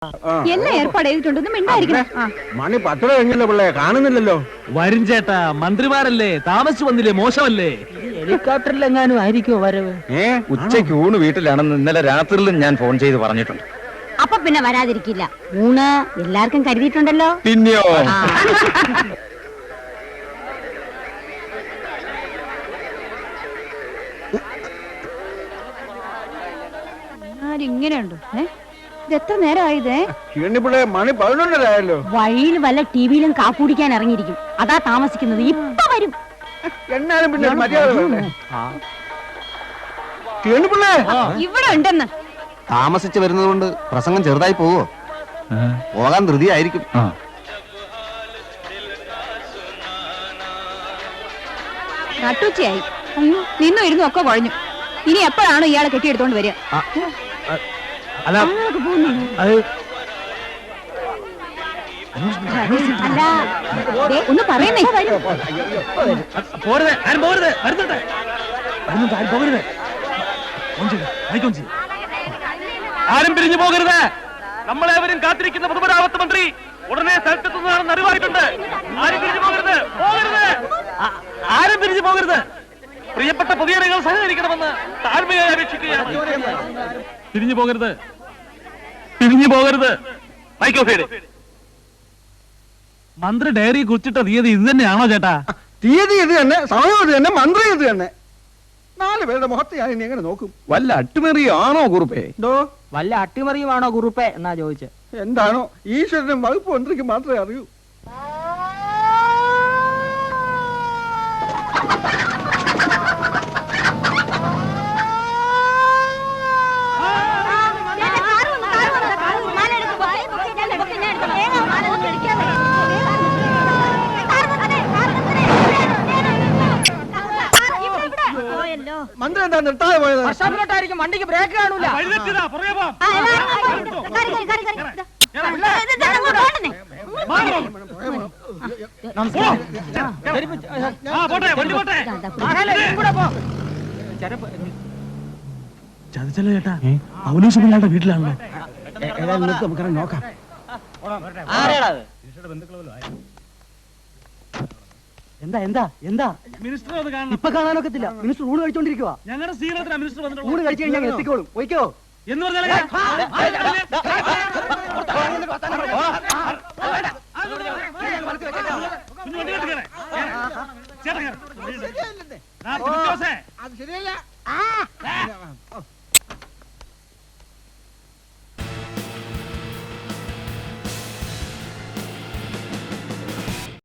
എല്ലാം ഏർപ്പാട് ചെയ്തിട്ടുണ്ടെന്ന് മിണ്ടായിരിക്കണം. മണി 10 കഴിഞ്ഞല്ലോ പിള്ളേ, കാണുന്നില്ലല്ലോ. വരും ചേട്ടാ, മന്ത്രിമാരല്ലേ, താമസിച്ചു വന്നില്ലേ, മോശമല്ലേ? ഹെലികോപ്റ്ററിൽ എങ്ങാനും ആയിരിക്കോ വരവ്? ഉച്ചയ്ക്ക് ഊണ് വീട്ടിലാണെന്ന് ഇന്നലെ രാത്രിയിലും ഞാൻ ഫോൺ ചെയ്ത് പറഞ്ഞിട്ടുണ്ട്. അപ്പൊ പിന്നെ വരാതിരിക്കില്ല. ഊണ് എല്ലാവർക്കും കരുതിയിട്ടുണ്ടല്ലോ. പിന്നെയോ? ഇങ്ങനെയുണ്ട്. ഇത് എത്ര നേരമായതേ? പിള്ളേ മണി 11:30 വഴിയിൽ വല്ല ടിവിയിലും കാപ്പുടിക്കാൻ ഇറങ്ങിയിരിക്കും. അതാ താമസിക്കുന്നത്. ഇപ്പൊ വരും. എന്നാലും പിന്നെ മര്യാദ പിള്ളേ ഇവിടെ ഉണ്ടെന്ന്. താമസിച്ച് വരുന്നത് കൊണ്ട് പ്രസംഗം ചെറുതായി പോവോ? പോകാൻ ധൃതിയായിരിക്കും. നട്ടുച്ചയായി. അയ്യോ, നിന്നും ഇരുന്നും ഒക്കെ കുഴഞ്ഞു. ഇനി എപ്പോഴാണ് ഇയാളെ കെട്ടിയെടുത്തോണ്ട് വരിക? അല്ല, അല്ല, ഒന്ന് പറയുന്നേ. പോരുത്, ആരും പോരുത്, വരുന്നുണ്ട്. പോകരുത്, ആരും പിരിഞ്ഞു പോകരുത്. നമ്മളേവരും കാത്തിരിക്കുന്ന പൊതുമരാമത്ത് മന്ത്രി ഉടനെ സ്ഥലത്തെത്തുന്നതാണെന്ന് അറിവായിട്ടുണ്ട്. ആരും പിരിഞ്ഞു പോകരുത്, പോകരുത്, ആരും പിരിഞ്ഞു പോകരുത്. പ്രിയപ്പെട്ട പൊതുജനങ്ങൾ സഹകരിക്കണമെന്ന് താഴ്മയായി അപേക്ഷിക്കുകയാണ്. പിരിഞ്ഞു പോകരുത്, പിരിഞ്ഞു പോകരുത്. മന്ത്രി ഡയറി കുറിച്ചിട്ട തീയതി ഇത് തന്നെയാണോ ചേട്ടാ? തീയതി ഇത് തന്നെ, സമയം ഇത് തന്നെ, മന്ത്രി ഇത് തന്നെ. 4 പേരുടെ മുഖത്ത് ഞാൻ ഇനി എങ്ങനെ നോക്കും? വല്ല അട്ടിമറിയാണോ കുറുപ്പേ? വല്ല അട്ടിമറിയുമാണോ കുറുപ്പേ എന്നാ ചോദിച്ചേ. എന്താണോ ഈശ്വരനും വകുപ്പ് മന്ത്രിക്ക് മാത്രമേ അറിയൂ. മന്ത്രി എന്താ നിർത്താതെ പോയത്? വർഷാപ്പിലോട്ടായിരിക്കും, വണ്ടിക്ക് ബ്രേക്ക് കാണൂല. ചതിച്ചല്ലോ ചേട്ടാ, അവനൂഷങ്ങളുടെ വീട്ടിലാണല്ലോ. നമുക്ക് നോക്കാം. എന്താ എന്താ എന്താ മിനിസ്റ്റർ അത് കാണണം. ഇപ്പൊ കാണാനൊക്കത്തില്ല. മിനിസ്റ്റർ ഊണ് കഴിച്ചോണ്ടിരിക്കുവാ. ഞങ്ങളുടെ സ്വീകരണത്തിനാ മിനിസ്റ്റർ വന്നിട്ടുള്ളത്. ഊണ് കഴിച്ചു കഴിഞ്ഞാൽ എത്തിക്കോളും. പോയിക്കോ എന്ന് പറഞ്ഞാൽ അത് ശരിയല്ല.